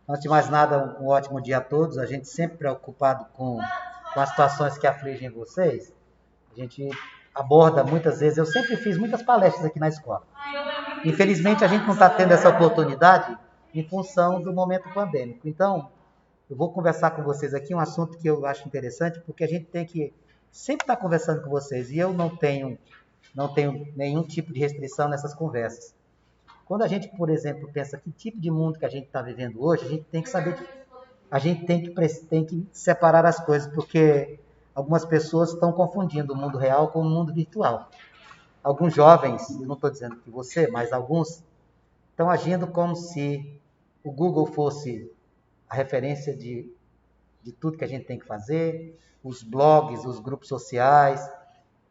Antes de mais nada, um ótimo dia a todos. A gente sempre preocupado com as situações que afligem vocês. A gente aborda muitas vezes, eu sempre fiz muitas palestras aqui na escola. Infelizmente, a gente não está tendo essa oportunidade em função do momento pandêmico. Então, eu vou conversar com vocês aqui um assunto que eu acho interessante, porque a gente tem que sempre estar conversando com vocês. E eu não tenho nenhum tipo de restrição nessas conversas. Quando a gente, por exemplo, pensa que tipo de mundo que a gente está vivendo hoje, a gente tem que saber, a gente tem que separar as coisas, porque algumas pessoas estão confundindo o mundo real com o mundo virtual. Alguns jovens, eu não estou dizendo que você, mas alguns, estão agindo como se o Google fosse a referência de tudo que a gente tem que fazer, os blogs, os grupos sociais,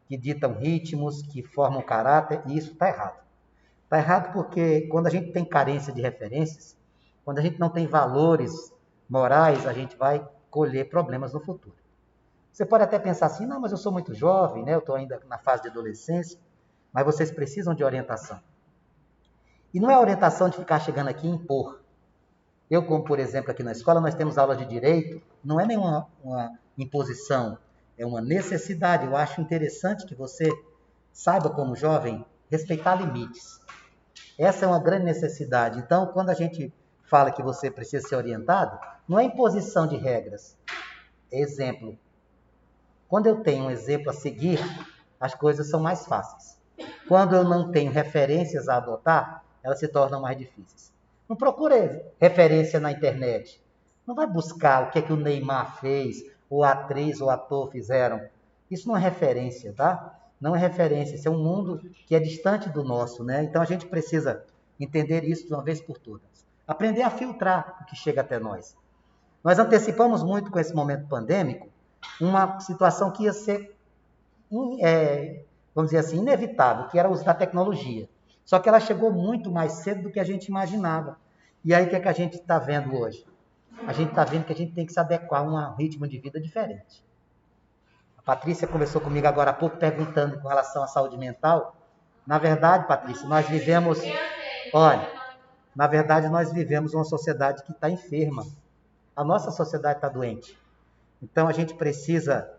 que ditam ritmos, que formam caráter, e isso está errado. Está errado porque quando a gente tem carência de referências, quando a gente não tem valores morais, a gente vai colher problemas no futuro. Você pode até pensar assim, não, mas eu sou muito jovem, né? Eu estou ainda na fase de adolescência, mas vocês precisam de orientação. E não é orientação de ficar chegando aqui e impor. Eu, como por exemplo, aqui na escola, nós temos aula de direito, não é nenhuma uma imposição, é uma necessidade. Eu acho interessante que você saiba, como jovem, respeitar limites. Essa é uma grande necessidade. Então, quando a gente fala que você precisa ser orientado, não é imposição de regras, é exemplo. Quando eu tenho um exemplo a seguir, as coisas são mais fáceis. Quando eu não tenho referências a adotar, elas se tornam mais difíceis. Não procure referência na internet. Não vai buscar o que é que o Neymar fez, ou a atriz ou o ator fizeram. Isso não é referência, tá? Não é referência. Isso é um mundo que é distante do nosso, né? Então a gente precisa entender isso de uma vez por todas. Aprender a filtrar o que chega até nós. Nós antecipamos muito com esse momento pandêmico uma situação que ia ser, vamos dizer assim, inevitável, que era o uso da tecnologia. Só que ela chegou muito mais cedo do que a gente imaginava. E aí o que é que a gente está vendo hoje? A gente está vendo que a gente tem que se adequar a um ritmo de vida diferente. A Patrícia conversou comigo agora há pouco perguntando com relação à saúde mental. Na verdade, Patrícia, nós vivemos... Olha, na verdade nós vivemos uma sociedade que está enferma. A nossa sociedade está doente. Então a gente precisa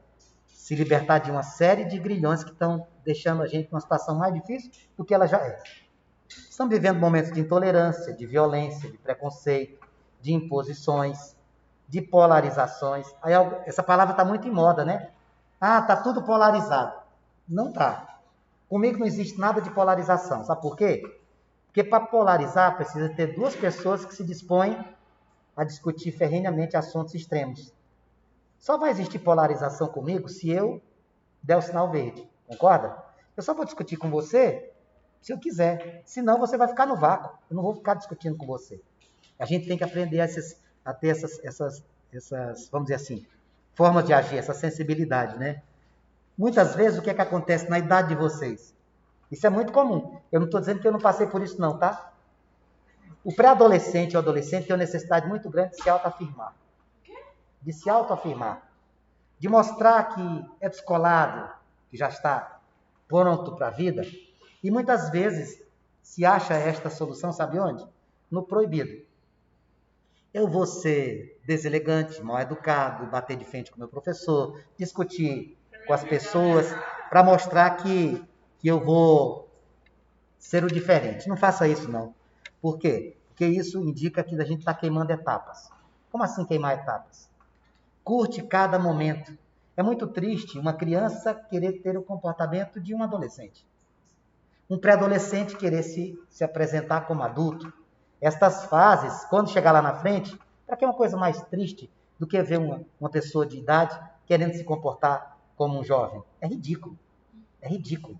se libertar de uma série de grilhões que estão deixando a gente numa situação mais difícil do que ela já é. Estamos vivendo momentos de intolerância, de violência, de preconceito, de imposições, de polarizações. Aí, essa palavra está muito em moda, né? Ah, está tudo polarizado. Não está. Comigo não existe nada de polarização. Sabe por quê? Porque para polarizar precisa ter duas pessoas que se dispõem a discutir ferrenhamente assuntos extremos. Só vai existir polarização comigo se eu der o sinal verde. Concorda? Eu só vou discutir com você se eu quiser. Senão você vai ficar no vácuo. Eu não vou ficar discutindo com você. A gente tem que aprender a ter essas, vamos dizer assim, formas de agir, essa sensibilidade, né? Muitas vezes, o que é que acontece na idade de vocês? Isso é muito comum. Eu não estou dizendo que eu não passei por isso, não, tá? O pré-adolescente e o adolescente tem uma necessidade muito grande de se autoafirmar. De se autoafirmar. De mostrar que é descolado, que já está pronto para a vida. E muitas vezes se acha esta solução, sabe onde? No proibido. Eu vou ser deselegante, mal educado, bater de frente com o meu professor, discutir com as pessoas, para mostrar que eu vou ser o diferente. Não faça isso, não. Por quê? Porque isso indica que a gente está queimando etapas. Como assim queimar etapas? Curte cada momento. É muito triste uma criança querer ter o comportamento de um adolescente. Um pré-adolescente querer se apresentar como adulto. Estas fases, quando chegar lá na frente, para que é uma coisa mais triste do que ver uma pessoa de idade querendo se comportar como um jovem? É ridículo. É ridículo.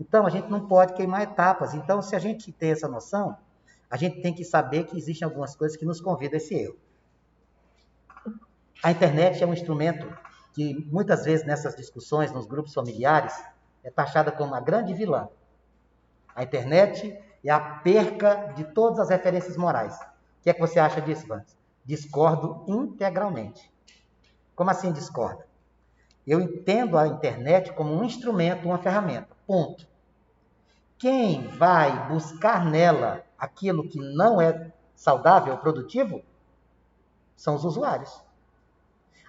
Então, a gente não pode queimar etapas. Então, se a gente tem essa noção, a gente tem que saber que existem algumas coisas que nos convidam a esse erro. A internet é um instrumento que, muitas vezes, nessas discussões, nos grupos familiares, é taxada como uma grande vilã. A internet é a perca de todas as referências morais. O que é que você acha disso, Vans? Discordo integralmente. Como assim discorda? Eu entendo a internet como um instrumento, uma ferramenta. Ponto. Quem vai buscar nela aquilo que não é saudável, produtivo, São os usuários.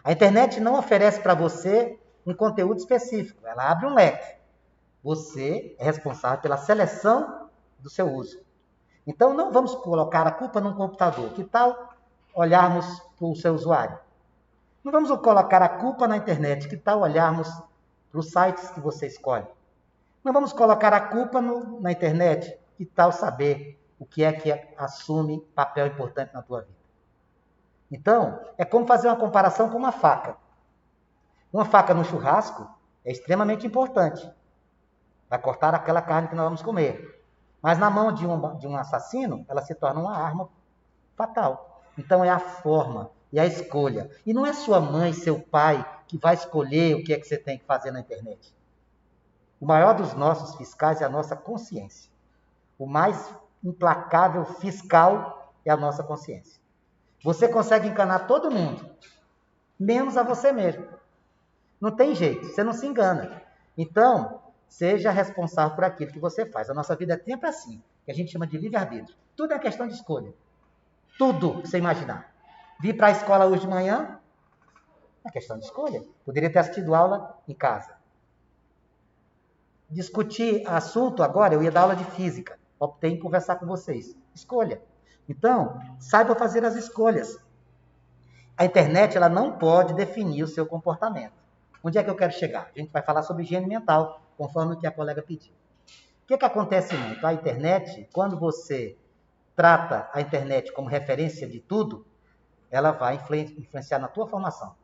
A internet não oferece para você um conteúdo específico, ela abre um leque. Você é responsável pela seleção do seu uso. Então, não vamos colocar a culpa num computador. Que tal olharmos para o seu usuário? Não vamos colocar a culpa na internet. Que tal olharmos para os sites que você escolhe? Não vamos colocar a culpa na internet. Que tal saber o que assume papel importante na tua vida? Então, é como fazer uma comparação com uma faca. Uma faca no churrasco é extremamente importante. Vai cortar aquela carne que nós vamos comer. Mas na mão de um assassino, ela se torna uma arma fatal. Então é a forma, é a escolha. E não é sua mãe, seu pai, que vai escolher o que é que você tem que fazer na internet. O maior dos nossos fiscais é a nossa consciência. O mais implacável fiscal é a nossa consciência. Você consegue enganar todo mundo, menos a você mesmo. Não tem jeito, você não se engana. Então, seja responsável por aquilo que você faz. A nossa vida é sempre assim, que a gente chama de livre-arbítrio. Tudo é questão de escolha. Tudo que você imaginar. Vir para a escola hoje de manhã, é questão de escolha. Poderia ter assistido aula em casa. Discutir assunto agora, eu ia dar aula de física. Optei em conversar com vocês. Escolha. Então, saiba fazer as escolhas. A internet, ela não pode definir o seu comportamento. Onde é que eu quero chegar? A gente vai falar sobre higiene mental, conforme o que a colega pediu. O que acontece muito? A internet, quando você trata a internet como referência de tudo, ela vai influenciar na tua formação.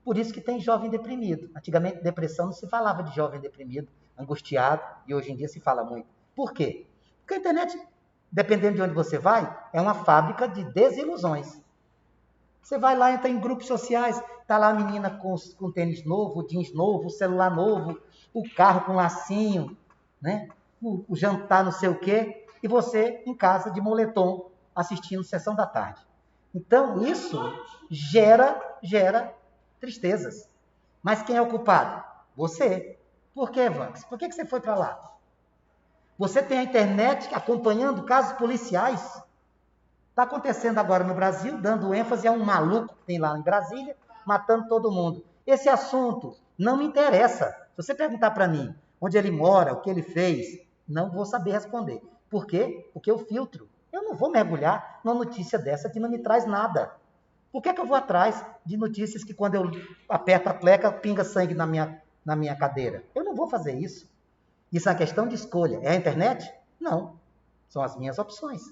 Por isso que tem jovem deprimido. Antigamente, depressão não se falava de jovem deprimido, angustiado, e hoje em dia se fala muito. Por quê? Porque a internet, dependendo de onde você vai, é uma fábrica de desilusões. Você vai lá, entra em grupos sociais, está lá a menina com tênis novo, jeans novo, o celular novo, o carro com lacinho, né? o jantar não sei o quê, e você em casa de moletom, assistindo Sessão da Tarde. Então, isso gera tristezas. Mas quem é o culpado? Você. Por quê, Vanks? Por que você foi para lá? Você tem a internet acompanhando casos policiais. Está acontecendo agora no Brasil, dando ênfase a um maluco que tem lá em Brasília, matando todo mundo. Esse assunto não me interessa. Se você perguntar para mim onde ele mora, o que ele fez, não vou saber responder. Por quê? Porque eu filtro. Eu não vou mergulhar numa notícia dessa que não me traz nada. Por que eu vou atrás de notícias que quando eu aperto a pleca, pinga sangue na minha cadeira? Eu não vou fazer isso. Isso é uma questão de escolha. É a internet? Não. São as minhas opções.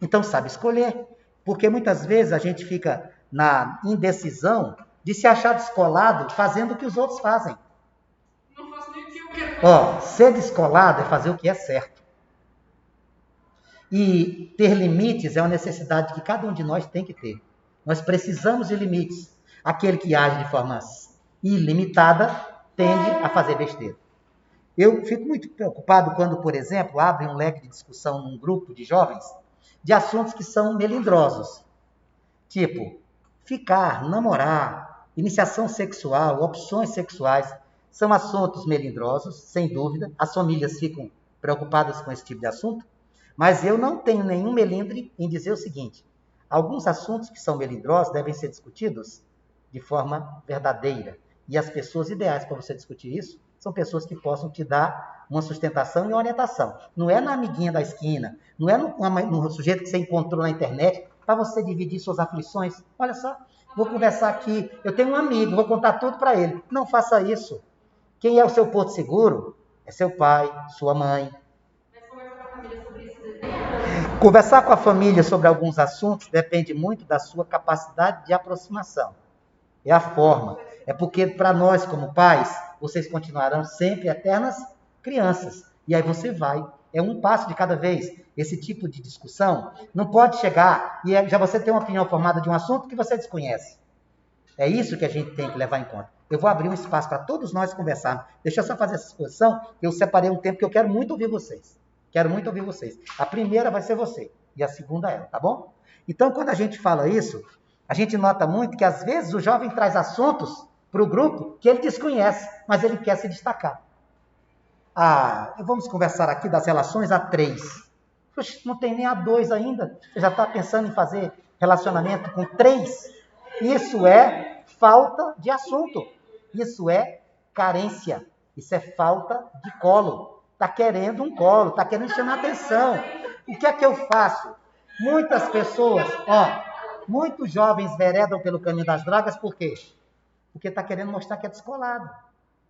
Então, sabe escolher. Porque muitas vezes a gente fica na indecisão de se achar descolado fazendo o que os outros fazem. Não faço nem o que eu quero. Ser descolado é fazer o que é certo. E ter limites é uma necessidade que cada um de nós tem que ter. Nós precisamos de limites. Aquele que age de forma ilimitada tende a fazer besteira. Eu fico muito preocupado quando, por exemplo, abre um leque de discussão num grupo de jovens de assuntos que são melindrosos. Tipo, ficar, namorar, iniciação sexual, opções sexuais. São assuntos melindrosos, sem dúvida. As famílias ficam preocupadas com esse tipo de assunto. Mas eu não tenho nenhum melindre em dizer o seguinte: alguns assuntos que são melindrosos devem ser discutidos de forma verdadeira. E as pessoas ideais para você discutir isso são pessoas que possam te dar uma sustentação e uma orientação. Não é na amiguinha da esquina, não é no sujeito que você encontrou na internet para você dividir suas aflições. Olha só, vou conversar aqui, eu tenho um amigo, vou contar tudo para ele. Não faça isso. Quem é o seu porto seguro? É seu pai, sua mãe. Conversar com a família sobre alguns assuntos depende muito da sua capacidade de aproximação. É a forma. É porque, para nós, como pais, vocês continuarão sempre eternas crianças. E aí você vai. É um passo de cada vez. Esse tipo de discussão não pode chegar e já você tem uma opinião formada de um assunto que você desconhece. É isso que a gente tem que levar em conta. Eu vou abrir um espaço para todos nós conversarmos. Deixa eu só fazer essa exposição. Eu separei um tempo que eu quero muito ouvir vocês. Quero muito ouvir vocês. A primeira vai ser você. E a segunda ela, tá bom? Então, quando a gente fala isso, a gente nota muito que, às vezes, o jovem traz assuntos para o grupo que ele desconhece, mas ele quer se destacar. Vamos conversar aqui das relações A3. Poxa, não tem nem A2 ainda. Você já está pensando em fazer relacionamento com 3. Isso é falta de assunto. Isso é carência. Isso é falta de colo. Está querendo um colo, está querendo chamar atenção. O que é que eu faço? Muitas pessoas, muitos jovens veredam pelo caminho das drogas, por quê? Porque está querendo mostrar que é descolado.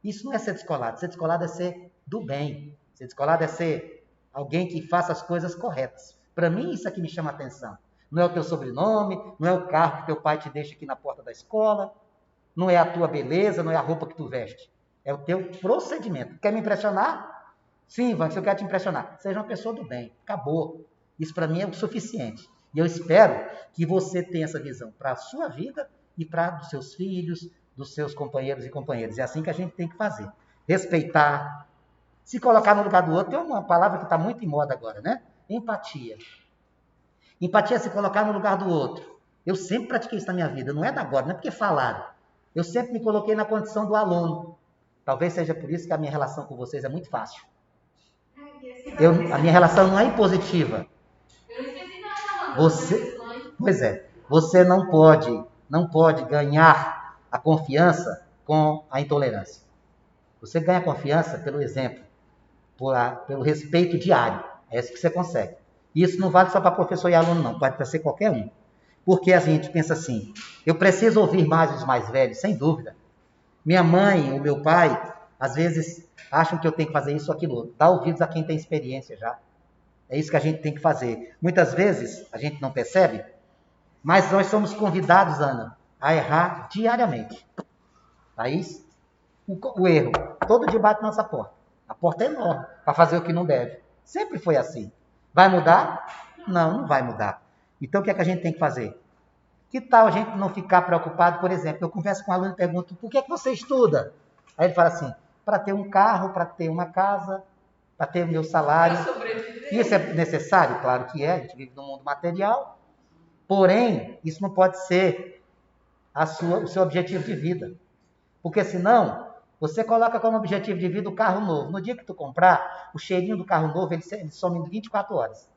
Isso não é ser descolado. Ser descolado é ser do bem. Ser descolado é ser alguém que faça as coisas corretas. Para mim, isso aqui me chama atenção. Não é o teu sobrenome, não é o carro que teu pai te deixa aqui na porta da escola, não é a tua beleza, não é a roupa que tu veste. É o teu procedimento. Quer me impressionar? Sim, Ivan, se eu quero te impressionar. Seja uma pessoa do bem. Acabou. Isso para mim é o suficiente. E eu espero que você tenha essa visão para a sua vida e para os seus filhos, dos seus companheiros e companheiras. É assim que a gente tem que fazer. Respeitar. Se colocar no lugar do outro, tem uma palavra que está muito em moda agora, né? Empatia. Empatia é se colocar no lugar do outro. Eu sempre pratiquei isso na minha vida. Não é da agora, não é porque falaram. Eu sempre me coloquei na condição do aluno. Talvez seja por isso que a minha relação com vocês é muito fácil. A minha relação não é impositiva. Você não pode ganhar a confiança com a intolerância. Você ganha confiança pelo exemplo, pelo respeito diário. É isso que você consegue. Isso não vale só para professor e aluno, não. Pode ser qualquer um. Porque a gente pensa assim, eu preciso ouvir mais os mais velhos, sem dúvida. Minha mãe ou meu pai, às vezes, acham que eu tenho que fazer isso ou aquilo outro. Dá ouvidos a quem tem experiência já. É isso que a gente tem que fazer. Muitas vezes, a gente não percebe, mas nós somos convidados, Ana, a errar diariamente. Thaís, o erro, todo dia bate na nossa porta. A porta é enorme para fazer o que não deve. Sempre foi assim. Vai mudar? Não vai mudar. Então, o que é que a gente tem que fazer? Que tal a gente não ficar preocupado, por exemplo, eu converso com um aluno e pergunto, por que você estuda? Aí ele fala assim, para ter um carro, para ter uma casa, para ter o meu salário. Isso é necessário? Claro que é, a gente vive num mundo material, porém, isso não pode ser o seu objetivo de vida. Porque senão, você coloca como objetivo de vida o carro novo. No dia que tu comprar, o cheirinho do carro novo, ele some em 24 horas.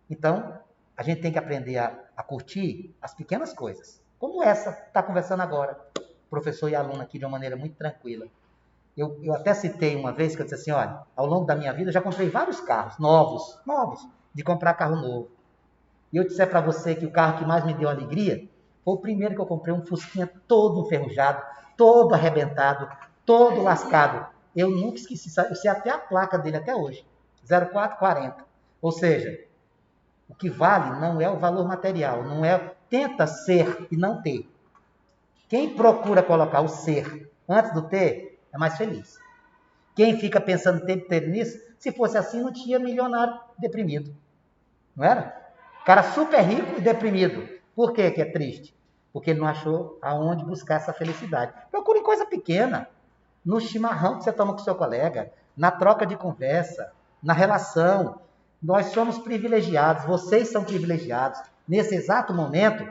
Então, a gente tem que aprender a curtir as pequenas coisas. Como essa, está conversando agora, professor e aluno aqui de uma maneira muito tranquila. Eu até citei uma vez que eu disse assim, olha, ao longo da minha vida eu já comprei vários carros, novos, de comprar carro novo. E eu disser para você que o carro que mais me deu alegria foi o primeiro que eu comprei, um Fusquinha todo enferrujado, todo arrebentado, todo lascado. Eu nunca esqueci, eu sei até a placa dele até hoje, 0440. Ou seja, o que vale não é o valor material, não é, tenta ser e não ter. Quem procura colocar o ser antes do ter, é mais feliz. Quem fica pensando o tempo inteiro nisso, se fosse assim, não tinha milionário deprimido. Não era? Cara super rico e deprimido. Por quê que é triste? Porque ele não achou aonde buscar essa felicidade. Procure coisa pequena. No chimarrão que você toma com seu colega, na troca de conversa, na relação. Nós somos privilegiados, vocês são privilegiados. Nesse exato momento,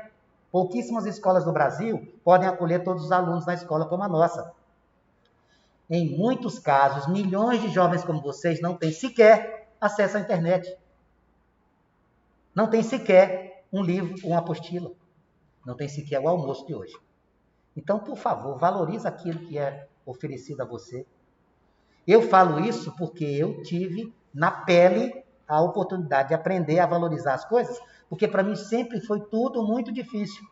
pouquíssimas escolas do Brasil podem acolher todos os alunos na escola como a nossa. Em muitos casos, milhões de jovens como vocês não têm sequer acesso à internet. Não tem sequer um livro, uma apostila. Não tem sequer o almoço de hoje. Então, por favor, valorize aquilo que é oferecido a você. Eu falo isso porque eu tive na pele a oportunidade de aprender a valorizar as coisas, porque para mim sempre foi tudo muito difícil.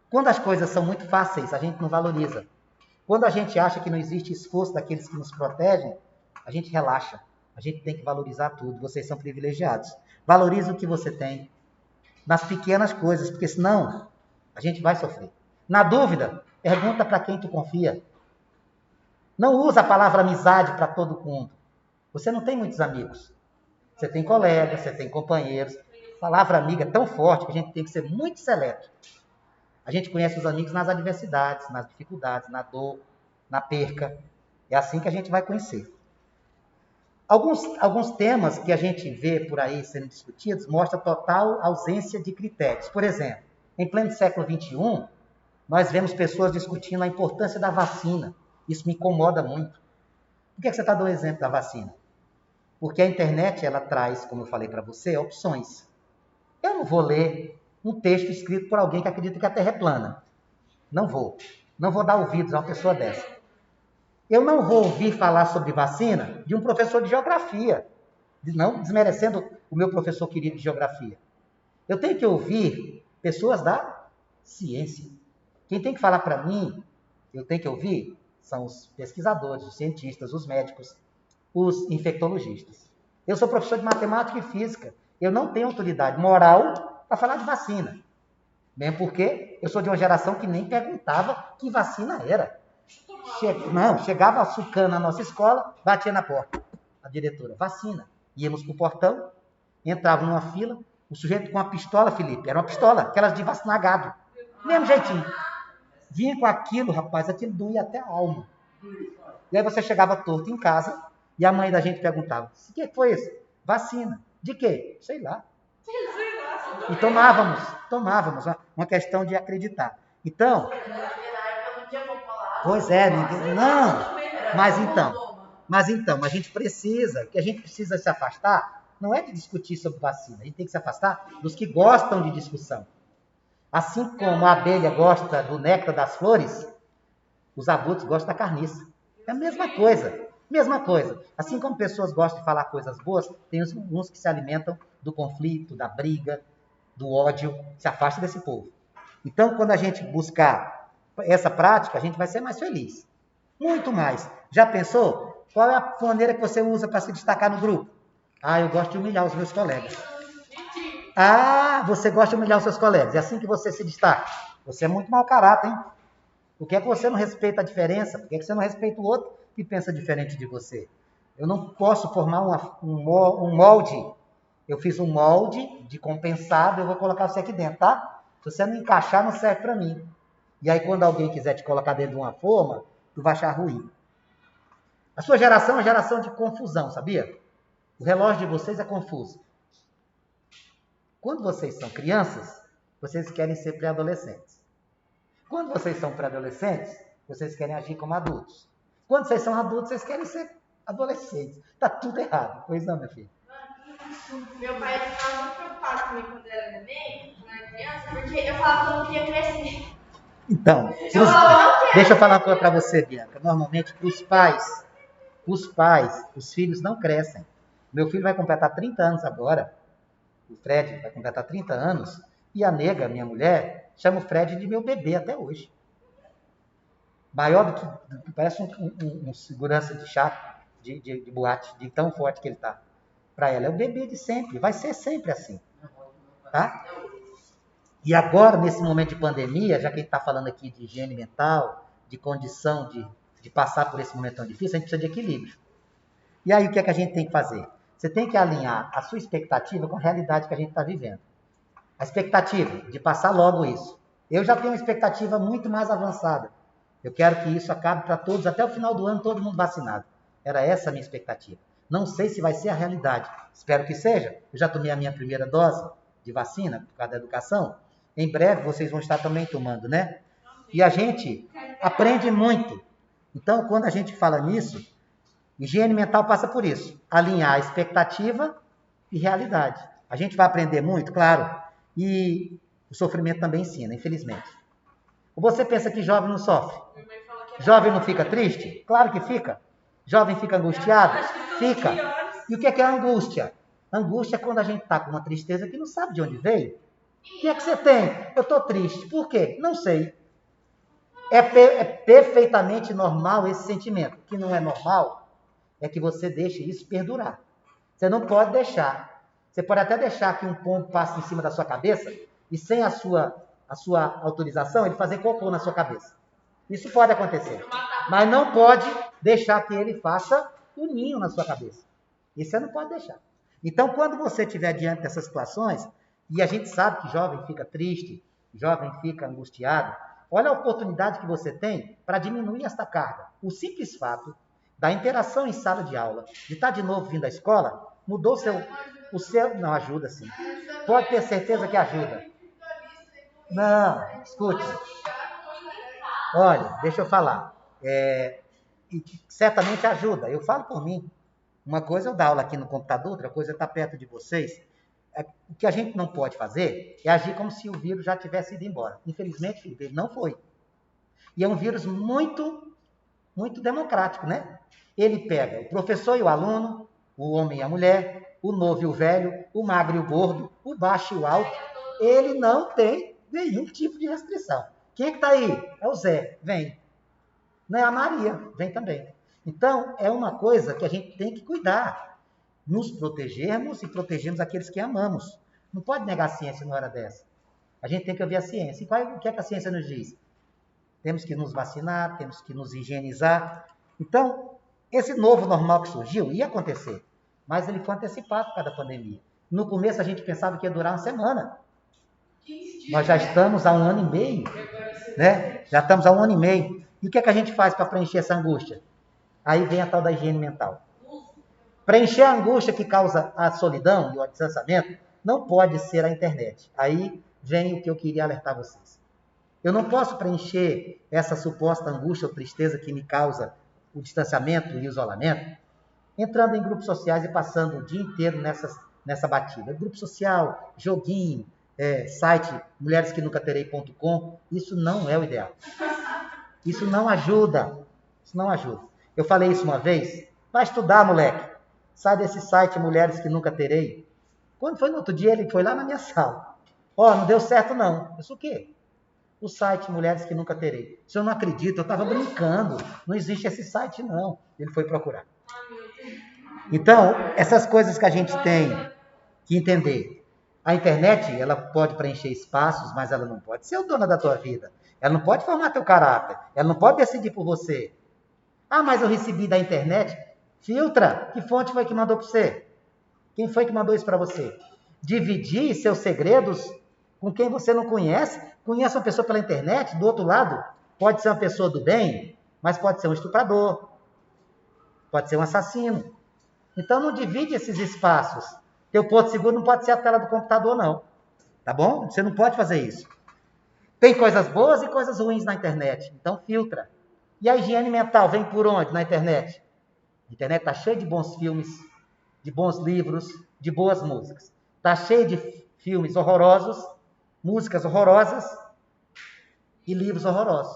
Quando as coisas são muito fáceis, a gente não valoriza. Quando a gente acha que não existe esforço daqueles que nos protegem, a gente relaxa. A gente tem que valorizar tudo. Vocês são privilegiados. Valorize o que você tem. Nas pequenas coisas, porque senão a gente vai sofrer. Na dúvida, pergunta para quem tu confia. Não usa a palavra amizade para todo mundo. Você não tem muitos amigos. Você tem colegas, você tem companheiros. A palavra amiga é tão forte que a gente tem que ser muito seleto. A gente conhece os amigos nas adversidades, nas dificuldades, na dor, na perca. É assim que a gente vai conhecer. Alguns temas que a gente vê por aí sendo discutidos mostram total ausência de critérios. Por exemplo, em pleno século XXI, nós vemos pessoas discutindo a importância da vacina. Isso me incomoda muito. Por que você está dando o exemplo da vacina? Porque a internet, ela traz, como eu falei para você, opções. não vou ler um texto escrito por alguém que acredita que a Terra é plana. Não vou. Não vou dar ouvidos a uma pessoa dessa. Eu não vou ouvir falar sobre vacina de um professor de geografia, não desmerecendo o meu professor querido de geografia. Eu tenho que ouvir pessoas da ciência. Quem tem que falar para mim, eu tenho que ouvir, são os pesquisadores, os cientistas, os médicos, os infectologistas. Eu sou professor de matemática e física. Eu não tenho autoridade moral para falar de vacina. Mesmo porque eu sou de uma geração que nem perguntava que vacina era. Chegava a Sucana na nossa escola, batia na porta. A diretora, vacina. Íamos para o portão, entrava numa fila, o sujeito com uma pistola, Felipe, era uma pistola, aquelas de vacinar gado. Mesmo jeitinho. Vinha com aquilo, rapaz, aquilo doía até a alma. E aí você chegava torto em casa e a mãe da gente perguntava, o que foi isso? Vacina. De quê? Sei lá. E tomávamos, uma questão de acreditar. Então, pois é, ninguém, não, mas então, a gente precisa se afastar, não é de discutir sobre vacina, a gente tem que se afastar dos que gostam de discussão. Assim como a abelha gosta do néctar das flores, os abutres gostam da carniça. É a mesma coisa. Assim como pessoas gostam de falar coisas boas, tem uns que se alimentam do conflito, da briga, do ódio, se afasta desse povo. Então, quando a gente buscar essa prática, a gente vai ser mais feliz. Muito mais. Já pensou? Qual é a maneira que você usa para se destacar no grupo? Eu gosto de humilhar os meus colegas. Você gosta de humilhar os seus colegas. É assim que você se destaca. Você é muito mau caráter, hein? Por que é que você não respeita a diferença? Por que é que você não respeita o outro que pensa diferente de você? Eu não posso formar um molde. Eu fiz um molde de compensado, eu vou colocar você aqui dentro, tá? Se você não encaixar, não serve para mim. E aí, quando alguém quiser te colocar dentro de uma forma, tu vai achar ruim. A sua geração é uma geração de confusão, sabia? O relógio de vocês é confuso. Quando vocês são crianças, vocês querem ser pré-adolescentes. Quando vocês são pré-adolescentes, vocês querem agir como adultos. Quando vocês são adultos, vocês querem ser adolescentes. Tá tudo errado. Pois não, minha filha? Meu pai ficava muito preocupado comigo quando eu era neném, quando eu era criança, porque eu falava que eu não queria crescer. Então, deixa eu falar uma coisa para você, Bianca. Normalmente, para os pais, os filhos não crescem. Meu filho vai completar 30 anos agora. O Fred vai completar 30 anos. E a nega, minha mulher, chama o Fred de meu bebê até hoje. Maior do que parece um segurança de chá, de boate, de tão forte que ele está. Para ela é o bebê de sempre, vai ser sempre assim. Tá? E agora, nesse momento de pandemia, já que a gente está falando aqui de higiene mental, de condição de passar por esse momento tão difícil, a gente precisa de equilíbrio. E aí, o que é que a gente tem que fazer? Você tem que alinhar a sua expectativa com a realidade que a gente está vivendo. A expectativa de passar logo isso. Eu já tenho uma expectativa muito mais avançada. Eu quero que isso acabe para todos, até o final do ano, todo mundo vacinado. Era essa a minha expectativa. Não sei se vai ser a realidade. Espero que seja. Eu já tomei a minha primeira dose de vacina, por causa da educação. Em breve vocês vão estar também tomando, né? E a gente aprende muito. Então, quando a gente fala nisso, higiene mental passa por isso. Alinhar a expectativa e realidade. A gente vai aprender muito, claro. E o sofrimento também ensina, infelizmente. Ou você pensa que jovem não sofre? Jovem não fica triste? Claro que fica. Jovem fica angustiado? Fica. E o que é a angústia? Angústia é quando a gente está com uma tristeza que não sabe de onde veio. O que é que você tem? Eu estou triste. Por quê? Não sei. É perfeitamente normal esse sentimento. O que não é normal é que você deixe isso perdurar. Você não pode deixar. Você pode até deixar que um pombo passe em cima da sua cabeça e sem a sua autorização ele fazer cocô na sua cabeça. Isso pode acontecer. Mas não pode deixar que ele faça o ninho na sua cabeça. Isso você não pode deixar. Então, quando você estiver diante dessas situações, e a gente sabe que jovem fica triste, jovem fica angustiado, olha a oportunidade que você tem para diminuir esta carga. O simples fato da interação em sala de aula, de estar de novo vindo à escola, mudou o seu... Não, ajuda sim. Pode ter certeza que ajuda. Não, escute. Olha, deixa eu falar. Certamente ajuda. Eu falo por mim. Uma coisa é eu dar aula aqui no computador, outra coisa é estar perto de vocês. o que a gente não pode fazer é agir como se o vírus já tivesse ido embora. Infelizmente, Felipe, ele não foi. E é um vírus muito, muito democrático, né? Ele pega o professor e o aluno, o homem e a mulher, o novo e o velho, o magro e o gordo, o baixo e o alto. Ele não tem nenhum tipo de restrição. Quem é que está aí? É o Zé, vem. Não é a Maria, vem também. Então, é uma coisa que a gente tem que cuidar. Nos protegermos e protegermos aqueles que amamos. Não pode negar a ciência numa hora dessa. A gente tem que ouvir a ciência. E o que é que a ciência nos diz? Temos que nos vacinar, temos que nos higienizar. Então, esse novo normal que surgiu ia acontecer, mas ele foi antecipado por causa da pandemia. No começo a gente pensava que ia durar uma semana. Nós já estamos há 1 ano e meio, né? Já estamos há 1 ano e meio. E o que é que a gente faz para preencher essa angústia? Aí vem a tal da higiene mental. Preencher a angústia que causa a solidão e o distanciamento não pode ser a internet. Aí vem o que eu queria alertar vocês. Eu não posso preencher essa suposta angústia ou tristeza que me causa o distanciamento e o isolamento entrando em grupos sociais e passando o dia inteiro nessa batida. Grupo social, joguinho, site mulheresquenuncaterei.com, isso não é o ideal. Isso não ajuda. Isso não ajuda. Eu falei isso uma vez. Vai estudar, moleque. Sai desse site Mulheres que Nunca Terei. Quando foi no outro dia, ele foi lá na minha sala. Não deu certo não. Isso o quê? O site Mulheres que Nunca Terei. Se eu não acredito, eu estava brincando. Não existe esse site não. Ele foi procurar. Então, essas coisas que a gente tem que entender. A internet, ela pode preencher espaços, mas ela não pode ser o dona da tua vida. Ela não pode formar teu caráter. Ela não pode decidir por você. Mas eu recebi da internet. Filtra. Que fonte foi que mandou para você? Quem foi que mandou isso para você? Dividir seus segredos com quem você não conhece. Conhece uma pessoa pela internet, do outro lado. Pode ser uma pessoa do bem, mas pode ser um estuprador. Pode ser um assassino. Então não divide esses espaços. Teu porto seguro não pode ser a tela do computador, não. Tá bom? Você não pode fazer isso. Tem coisas boas e coisas ruins na internet. Então filtra. E a higiene mental vem por onde na internet? A internet está cheia de bons filmes, de bons livros, de boas músicas. Está cheia de filmes horrorosos, músicas horrorosas e livros horrorosos.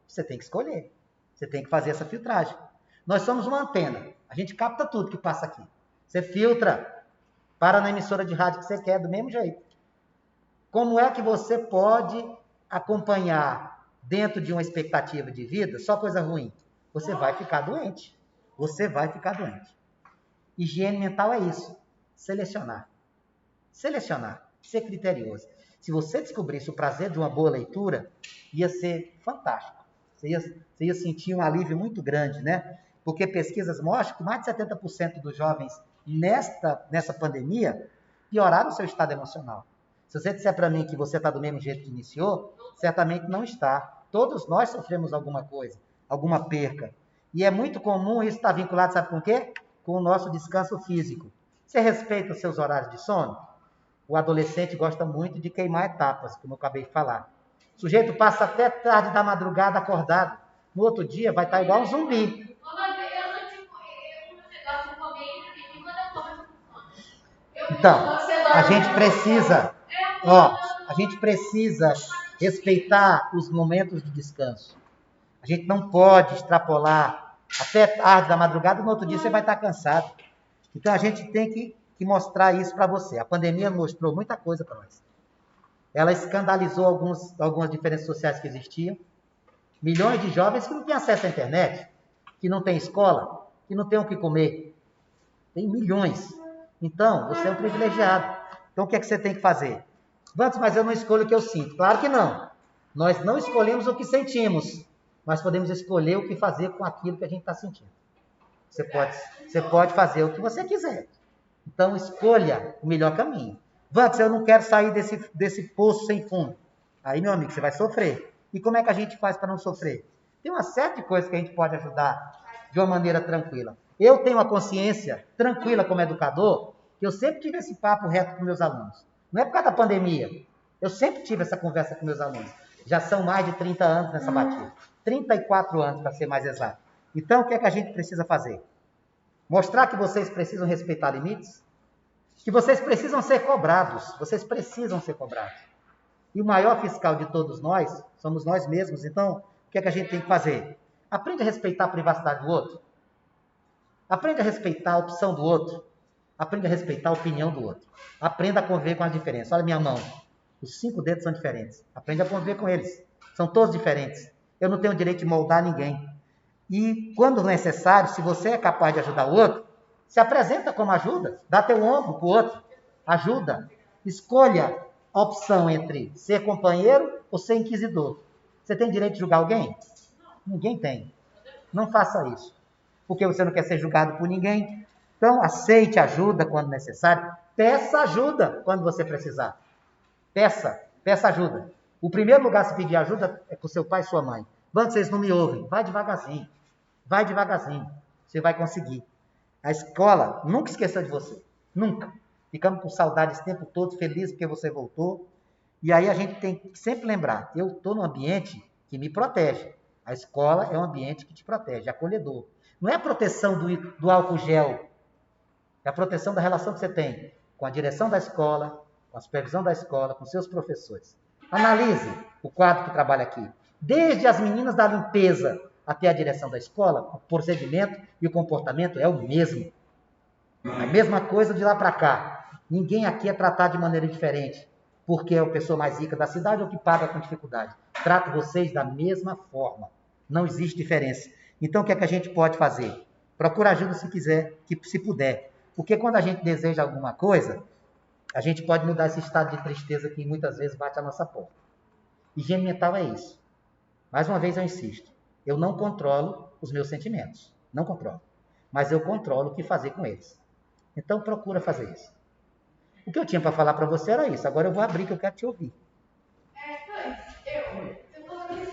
Você tem que escolher. Você tem que fazer essa filtragem. Nós somos uma antena. A gente capta tudo que passa aqui. Você filtra. Para na emissora de rádio que você quer, do mesmo jeito. Como é que você pode acompanhar dentro de uma expectativa de vida só coisa ruim? Você vai ficar doente. Você vai ficar doente. Higiene mental é isso. Selecionar. Selecionar. Ser criterioso. Se você descobrisse o prazer de uma boa leitura, ia ser fantástico. Você ia sentir um alívio muito grande, né? Porque pesquisas mostram que mais de 70% dos jovens nessa pandemia pioraram o seu estado emocional. Se você disser para mim que você está do mesmo jeito que iniciou, certamente não está. Todos nós sofremos alguma coisa, alguma perca. E é muito comum isso estar vinculado, sabe com o quê? Com o nosso descanso físico. Você respeita os seus horários de sono? O adolescente gosta muito de queimar etapas, como eu acabei de falar. O sujeito passa até tarde da madrugada acordado. No outro dia vai estar igual um zumbi. Então, a gente precisa respeitar os momentos de descanso. A gente não pode extrapolar até tarde da madrugada, no outro dia você vai estar cansado. Então, a gente tem que mostrar isso para você. A pandemia mostrou muita coisa para nós. Ela escandalizou algumas diferenças sociais que existiam. Milhões de jovens que não têm acesso à internet, que não têm escola, que não têm o que comer. Tem milhões. Então, você é um privilegiado. Então, o que é que você tem que fazer? Vantos, mas eu não escolho o que eu sinto. Claro que não. Nós não escolhemos o que sentimos, mas podemos escolher o que fazer com aquilo que a gente está sentindo. Você pode fazer o que você quiser. Então, escolha o melhor caminho. Vantos, eu não quero sair desse poço sem fundo. Aí, meu amigo, você vai sofrer. E como é que a gente faz para não sofrer? Tem uma série de coisas que a gente pode ajudar de uma maneira tranquila. Eu tenho uma consciência tranquila como educador, que eu sempre tive esse papo reto com meus alunos. Não é por causa da pandemia. Eu sempre tive essa conversa com meus alunos. Já são mais de 30 anos nessa batida. 34 anos, para ser mais exato. Então, o que é que a gente precisa fazer? Mostrar que vocês precisam respeitar limites, que vocês precisam ser cobrados. Vocês precisam ser cobrados. E o maior fiscal de todos nós somos nós mesmos. Então, o que é que a gente tem que fazer? Aprende a respeitar a privacidade do outro. Aprende a respeitar a opção do outro. Aprende a respeitar a opinião do outro. Aprenda a conviver com as diferenças. Olha minha mão. Os 5 dedos são diferentes. Aprende a conviver com eles. São todos diferentes. Eu não tenho o direito de moldar ninguém. E, quando necessário, se você é capaz de ajudar o outro, se apresenta como ajuda. Dá teu ombro para o outro. Ajuda. Escolha a opção entre ser companheiro ou ser inquisidor. Você tem direito de julgar alguém? Ninguém tem. Não faça isso. Porque você não quer ser julgado por ninguém. Então, aceite ajuda quando necessário. Peça ajuda quando você precisar. Peça ajuda. O primeiro lugar a se pedir ajuda é para o seu pai e sua mãe. Quando vocês não me ouvem, vai devagarzinho. Vai devagarzinho. Você vai conseguir. A escola nunca esqueceu de você. Nunca. Ficamos com saudade esse tempo todo, feliz porque você voltou. E aí a gente tem que sempre lembrar, eu estou num ambiente que me protege. A escola é um ambiente que te protege, acolhedor. Não é a proteção do álcool gel, é a proteção da relação que você tem com a direção da escola, com a supervisão da escola, com seus professores. Analise o quadro que trabalha aqui. Desde as meninas da limpeza até a direção da escola, o procedimento e o comportamento é o mesmo. A mesma coisa de lá para cá. Ninguém aqui é tratado de maneira diferente, porque é a pessoa mais rica da cidade ou que paga com dificuldade. Trato vocês da mesma forma. Não existe diferença. Então, o que é que a gente pode fazer? Procura ajuda se quiser, se puder. Porque quando a gente deseja alguma coisa, a gente pode mudar esse estado de tristeza que muitas vezes bate à nossa porta. Higiene mental é isso. Mais uma vez eu insisto. Eu não controlo os meus sentimentos. Não controlo. Mas eu controlo o que fazer com eles. Então, procura fazer isso. O que eu tinha para falar para você era isso. Agora eu vou abrir que eu quero te ouvir.